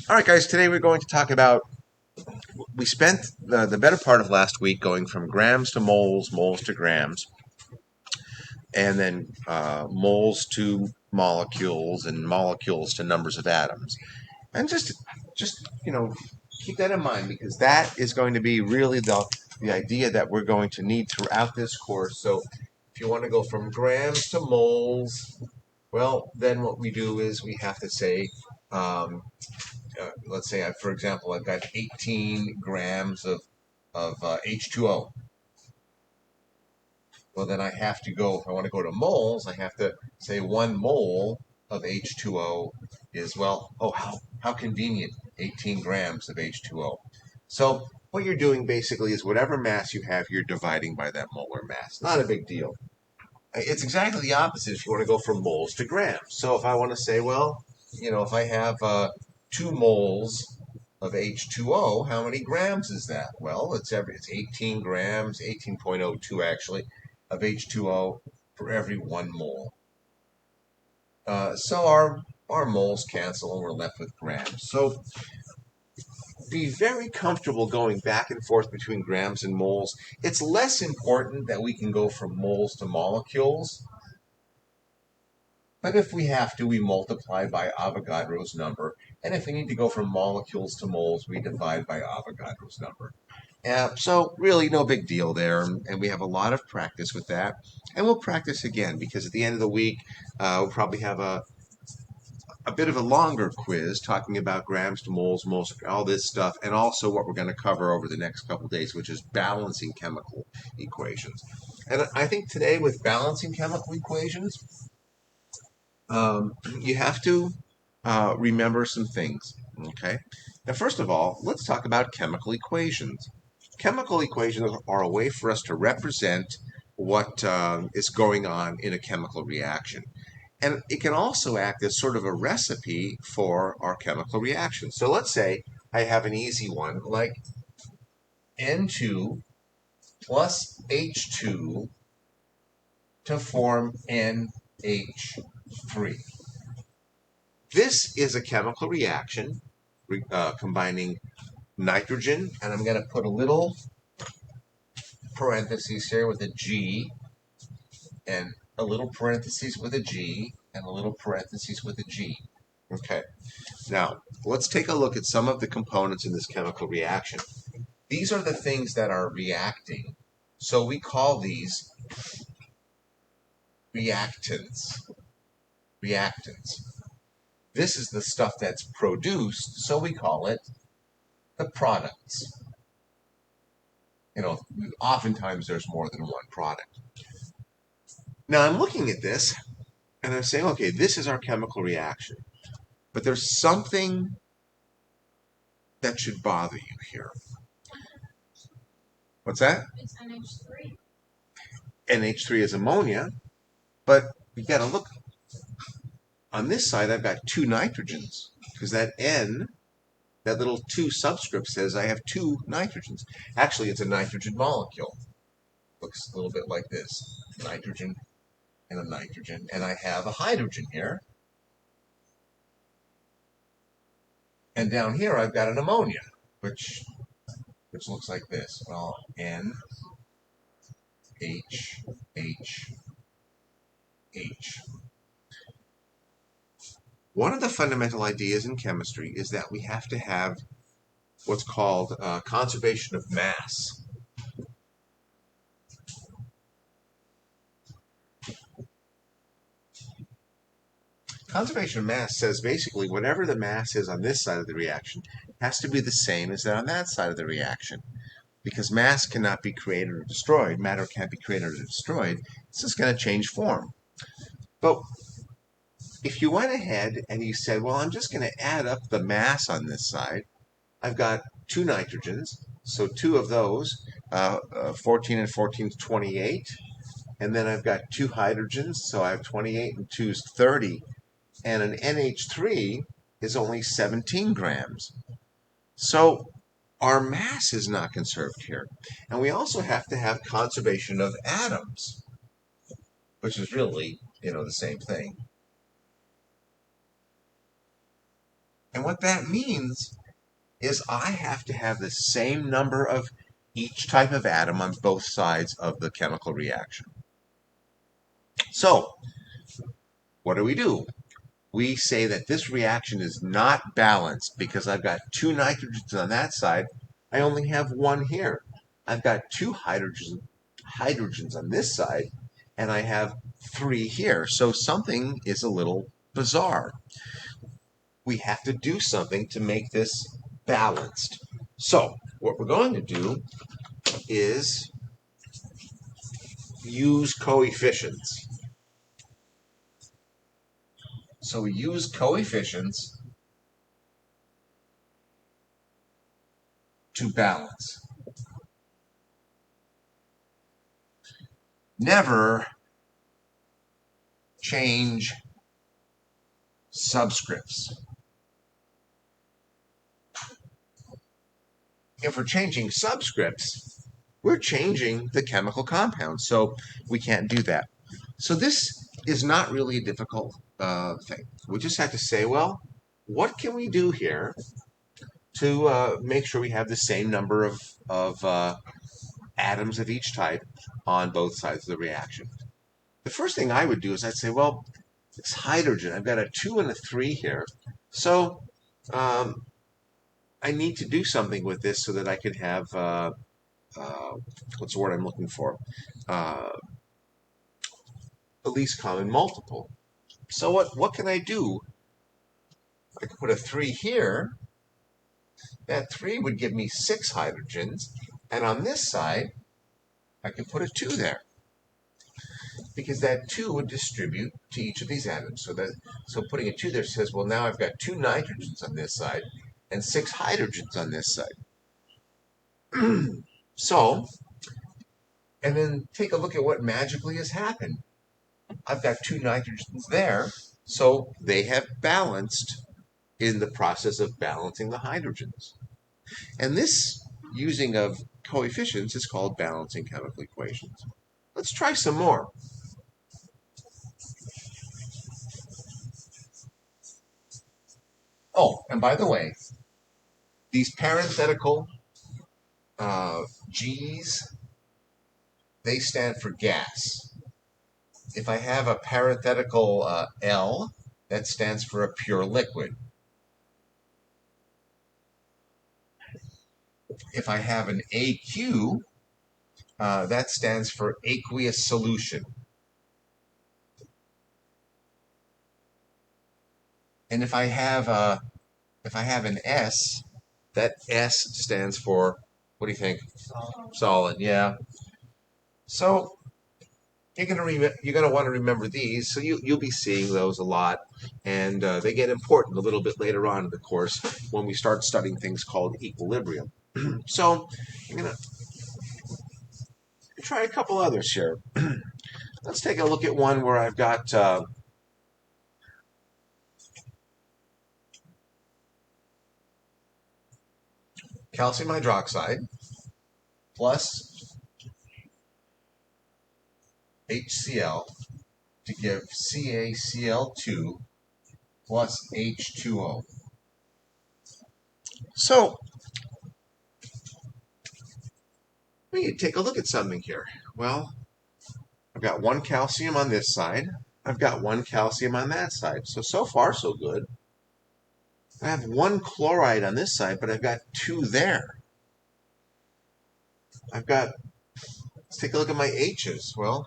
All right, guys, today we're going to talk about. We spent the better part of last week going from grams to moles, moles to grams, and then moles to molecules, and molecules to numbers of atoms. And just keep that in mind because that is going to be really the idea that we're going to need throughout this course. So if you want to go from grams to moles, well, then what we do is we have to say um, let's say, for example, I've got 18 grams of H2O. Well, then I have to go, if I want to go to moles, I have to say 1 mole of H2O is, well, oh, how convenient, 18 grams of H2O. So what you're doing basically is whatever mass you have, you're dividing by that molar mass. Not a big deal. It's exactly the opposite if you want to go from moles to grams. So if I want to say, well, if I have 2 moles of H2O, how many grams is that? Well, it's 18 grams, 18.02 actually, of H2O for every 1 mole. So our moles cancel and we're left with grams. So be very comfortable going back and forth between grams and moles. It's less important that we can go from moles to molecules. But if we have to, we multiply by Avogadro's number. And if we need to go from molecules to moles, we divide by Avogadro's number. So really no big deal there. And we have a lot of practice with that. And we'll practice again because at the end of the week, we'll probably have a bit of a longer quiz talking about grams to moles, moles, all this stuff, and also what we're going to cover over the next couple of days, which is balancing chemical equations. And I think today with balancing chemical equations, you have to remember some things. Okay. Now, first of all, let's talk about chemical equations. Chemical equations are a way for us to represent what is going on in a chemical reaction. And it can also act as sort of a recipe for our chemical reaction. So let's say I have an easy one like N2 plus H2 to form NH3. This is a chemical reaction combining nitrogen, and I'm going to put a little parentheses here with a G, and a little parentheses with a G, and a little parentheses with a G. Okay, now let's take a look at some of the components in this chemical reaction. These are the things that are reacting, so we call these reactants. Reactants. This is the stuff that's produced, so we call it the products. Oftentimes there's more than one product. Now I'm looking at this and I'm saying, okay, this is our chemical reaction. But there's something that should bother you here. What's that? It's NH3. NH3 is ammonia, but you got to look. On this side, I've got 2 nitrogens because that N, that little 2 subscript says I have 2 nitrogens. Actually, it's a nitrogen molecule. Looks a little bit like this. Nitrogen and a nitrogen. And I have a hydrogen here. And down here, I've got an ammonia, which looks like this. Well, N, H, H, H. One of the fundamental ideas in chemistry is that we have to have what's called conservation of mass. Conservation of mass says basically whatever the mass is on this side of the reaction has to be the same as that on that side of the reaction. Because mass cannot be created or destroyed, matter can't be created or destroyed, it's just going to change form. But if you went ahead and you said, well, I'm just going to add up the mass on this side, I've got 2 nitrogens, so 2 of those, 14 and 14 is 28. And then I've got 2 hydrogens, so I have 28 and 2 is 30. And an NH3 is only 17 grams. So our mass is not conserved here. And we also have to have conservation of atoms, which is really, the same thing. And what that means is I have to have the same number of each type of atom on both sides of the chemical reaction. So, what do? We say that this reaction is not balanced because I've got two nitrogens on that side. I only have one here. I've got two hydrogens on this side, and I have three here. So something is a little bizarre. We have to do something to make this balanced. So what we're going to do is use coefficients. So we use coefficients to balance. Never change subscripts. If we're changing subscripts, we're changing the chemical compound, so we can't do that. So this is not really a difficult thing. We just have to say, well, what can we do here to make sure we have the same number of atoms of each type on both sides of the reaction? The first thing I would do is I'd say, well, it's hydrogen. I've got a 2 and a 3 here. So I need to do something with this so that I can have, what's the word I'm looking for? The least common multiple. So what can I do? I could put a 3 here. That 3 would give me 6 hydrogens. And on this side, I could put a 2 there. Because that 2 would distribute to each of these atoms. So putting a 2 there says, well, now I've got 2 nitrogens on this side and 6 hydrogens on this side. So, and then take a look at what magically has happened. I've got 2 nitrogens there, so they have balanced in the process of balancing the hydrogens. And this using of coefficients is called balancing chemical equations. Let's try some more. Oh, and by the way, these parenthetical G's, they stand for gas. If I have a parenthetical L, that stands for a pure liquid. If I have an AQ, that stands for aqueous solution. And if I have an S, that S stands for, what do you think? Solid, yeah. So you're gonna want to remember these. So you'll be seeing those a lot, and they get important a little bit later on in the course when we start studying things called equilibrium. So I'm gonna try a couple others here. Let's take a look at one where I've got calcium hydroxide plus HCl to give CaCl2 plus H2O. So we need to take a look at something here. Well, I've got one calcium on this side. I've got one calcium on that side. So far, so good. I have one chloride on this side, but I've got 2 there. Let's take a look at my H's. Well,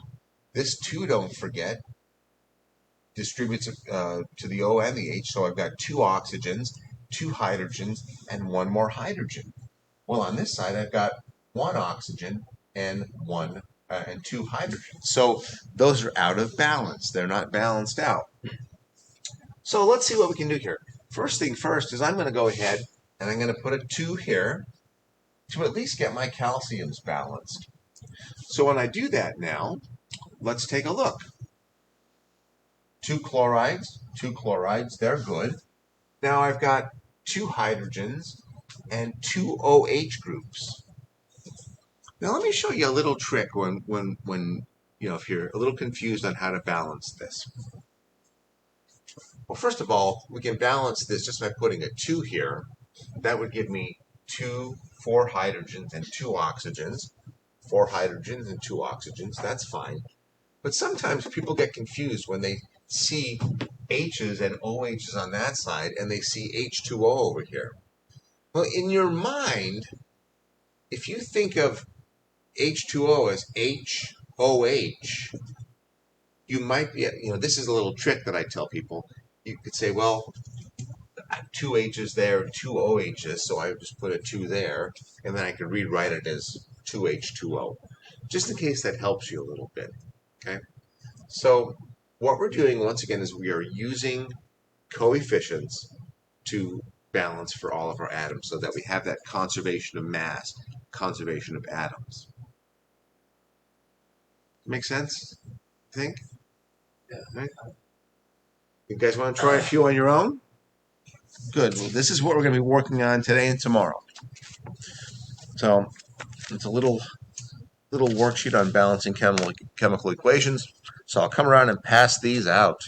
this 2, don't forget, distributes to the O and the H, so I've got 2 oxygens, 2 hydrogens, and 1 more hydrogen. Well, on this side, I've got 1 oxygen and 2 hydrogens. So those are out of balance. They're not balanced out. So let's see what we can do here. First thing first is I'm going to go ahead and I'm going to put a 2 here to at least get my calciums balanced. So when I do that now, let's take a look. 2 chlorides, they're good. Now I've got 2 hydrogens and 2 OH groups. Now let me show you a little trick when if you're a little confused on how to balance this. Well, first of all, we can balance this just by putting a 2 here. That would give me 4 hydrogens and 2 oxygens. 4 hydrogens and 2 oxygens, that's fine. But sometimes people get confused when they see H's and OH's on that side and they see H2O over here. Well, in your mind, if you think of H2O as HOH, you might be, this is a little trick that I tell people. You could say, well, 2 H's there, 2 OH's, so I would just put a 2 there, and then I could rewrite it as 2H2O, just in case that helps you a little bit, okay? So what we're doing, once again, is we are using coefficients to balance for all of our atoms so that we have that conservation of mass, conservation of atoms. Make sense? Think? Yeah. Right? You guys want to try a few on your own? Good. Well, this is what we're going to be working on today and tomorrow. So it's a little worksheet on balancing chemical equations. So I'll come around and pass these out.